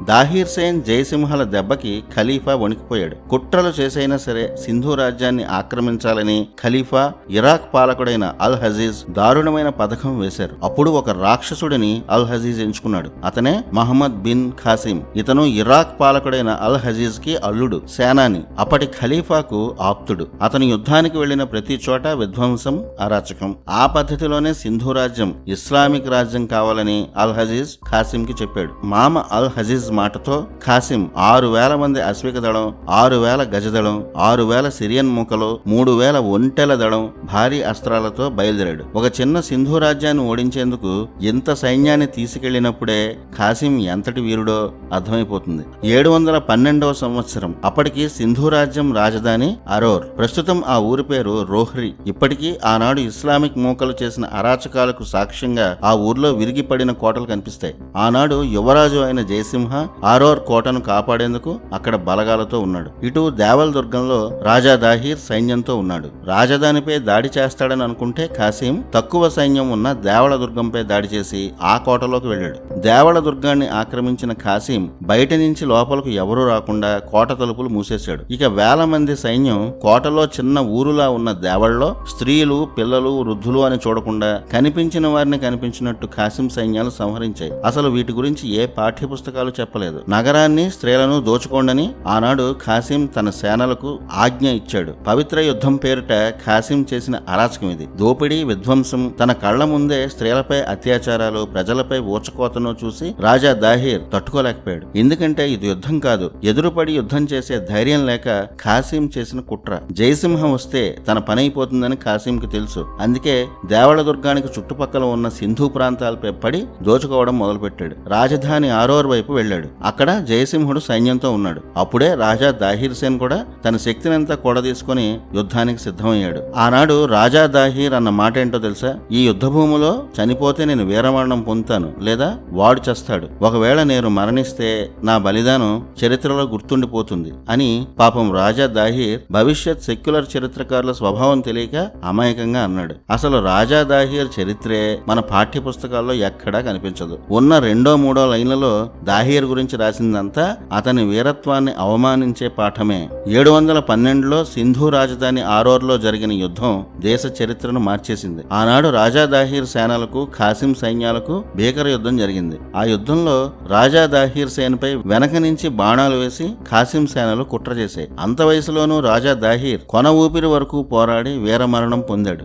దాహీర్ సేన్ జయసింహల దెబ్బకి ఖలీఫా వణికిపోయాడు. కుట్రలు చేసైనా సరే సింధు రాజ్యాన్ని ఆక్రమించాలని ఖలీఫా, ఇరాక్ పాలకుడైన అల్ హజీజ్ దారుణమైన పథకం వేశారు. అప్పుడు ఒక రాక్షసుడిని అల్ హజీజ్ ఎంచుకున్నాడు. అతనే మహమ్మద్ బిన్ ఖాసిం. ఇతను ఇరాక్ పాలకుడైన అల్ హజీజ్ కి అల్లుడు, సేనాని, అప్పటి ఖలీఫాకు ఆప్తుడు. అతను యుద్ధానికి వెళ్లిన ప్రతి చోట విధ్వంసం, అరాచకం. ఆ పద్ధతిలోనే సింధు రాజ్యం ఇస్లామిక్ రాజ్యం కావాలని అల్ హజీజ్ ఖాసిం కి చెప్పాడు. మామ అల్ హజీజ్ మాటతో ఖాసిం 6,000 మంది అశ్విక దళం, 6,000 గజదళం, 6,000 సిరియన్ మూకలు, 3,000 ఒంటెల దళం, భారీ అస్త్రాలతో బయలుదేరాడు. ఒక చిన్న సింధు రాజ్యాన్ని ఓడించేందుకు ఇంత సైన్యాన్ని తీసుకెళ్లినప్పుడే ఖాసిం ఎంతటి వీరుడో అర్థమైపోతుంది. 712వ సంవత్సరం. అప్పటికి సింధు రాజ్యం రాజధాని అరోర్. ప్రస్తుతం ఆ ఊరి పేరు రోహ్రి. ఇప్పటికీ ఆనాడు ఇస్లామిక్ మూకలు చేసిన అరాచకాలకు సాక్ష్యంగా ఆ ఊర్లో విరిగిపడిన కోటలు కనిపిస్తాయి. ఆనాడు యువరాజు అయిన జయసింహ ఆరోర్ కోటను కాపాడేందుకు అక్కడ బలగాలతో ఉన్నాడు. ఇటు దేవల్ దుర్గంలో రాజా దాహీర్ సైన్యంతో ఉన్నాడు. రాజధానిపై దాడి చేస్తాడని అనుకుంటే ఖాసిం తక్కువ సైన్యం ఉన్న దేవళ దుర్గంపై దాడి చేసి ఆ కోటలోకి వెళ్ళాడు. దేవళ దుర్గాన్ని ఆక్రమించిన ఖాసిం బయట నుంచి లోపలకు ఎవరూ రాకుండా కోట తలుపులు మూసేశాడు. ఇక వేల మంది సైన్యం కోటలో చిన్న ఊరులా ఉన్న దేవళ్లో స్త్రీలు, పిల్లలు, వృద్ధులు అని చూడకుండా కనిపించిన వారిని కనిపించినట్టు ఖాసిం సైన్యాలు సంహరించాయి. అసలు వీటి గురించి ఏ పాఠ్య పుస్తకాలు చెప్పలేదు. నగరాన్ని, స్త్రీలను దోచుకోండని ఆనాడు ఖాసిం తన సేనలకు ఆజ్ఞ ఇచ్చాడు. పవిత్ర యుద్ధం పేరిట ఖాసిం చేసిన అరాచకం ఇది. దోపిడీ, విధ్వంసం, తన కళ్ల ముందే స్త్రీలపై అత్యాచారాలు, ప్రజలపై ఊచకోతను చూసి రాజా దాహీర్ తట్టుకోలేకపోయాడు. ఎందుకంటే ఇది యుద్ధం కాదు, ఎదురుపడి యుద్ధం చేసే ధైర్యం లేక ఖాసిం చేసిన కుట్ర. జయసింహం వస్తే తన పని అయిపోతుందని ఖాసింకి తెలుసు. అందుకే దేవళ దుర్గానికి చుట్టుపక్కల ఉన్న సింధు ప్రాంతాలపై పడి దోచుకోవడం మొదలుపెట్టాడు. రాజధాని ఆరోర్ వైపు వెళ్ళాడు. అక్కడ జయసింహుడు సైన్యంతో ఉన్నాడు. అప్పుడే రాజా దాహీర్ సేన్ కూడా తన శక్తినంతా కూడదీసుకుని యుద్ధానికి సిద్ధమయ్యాడు. ఆనాడు రాజా దాహీర్ అన్న మాట ఏంటో తెలుసా? ఈ యుద్ధ భూమిలో చనిపోతే నేను వీరమరణం పొందుతాను, లేదా వాడు చస్తాడు. ఒకవేళ నేను మరణిస్తే నా బలిదానం చరిత్రలో గుర్తుండిపోతుంది అని పాపం రాజా దాహీర్ భవిష్యత్ సెక్యులర్ చరిత్రకారుల స్వభావం తెలియక అమాయకంగా అన్నాడు. అసలు రాజా దాహీర్ చరిత్రే మన పాఠ్య పుస్తకాల్లో ఎక్కడా కనిపించదు. ఉన్న 2-3 లైన్లలో దాహీర్ గురించి రాసిందంతా అతని వీరత్వాన్ని అవమానించే పాఠమే. 712లో సింధు రాజధాని ఆరోర్లో జరిగిన యుద్ధం దేశ చరిత్రను మార్చేసింది. ఆనాడు రాజా దాహీర్ సేనలకు, ఖాసిం సైన్యాలకు భీకర యుద్ధం జరిగింది. ఆ యుద్ధంలో రాజా దాహీర్ సేనపై వెనక నుంచి బాణాలు వేసి ఖాసిం సేనలు కుట్ర చేశాయి. అంత వయసులోనూ రాజా దాహీర్ కొన ఊపిరి వరకు పోరాడి వీరమరణం పొందాడు.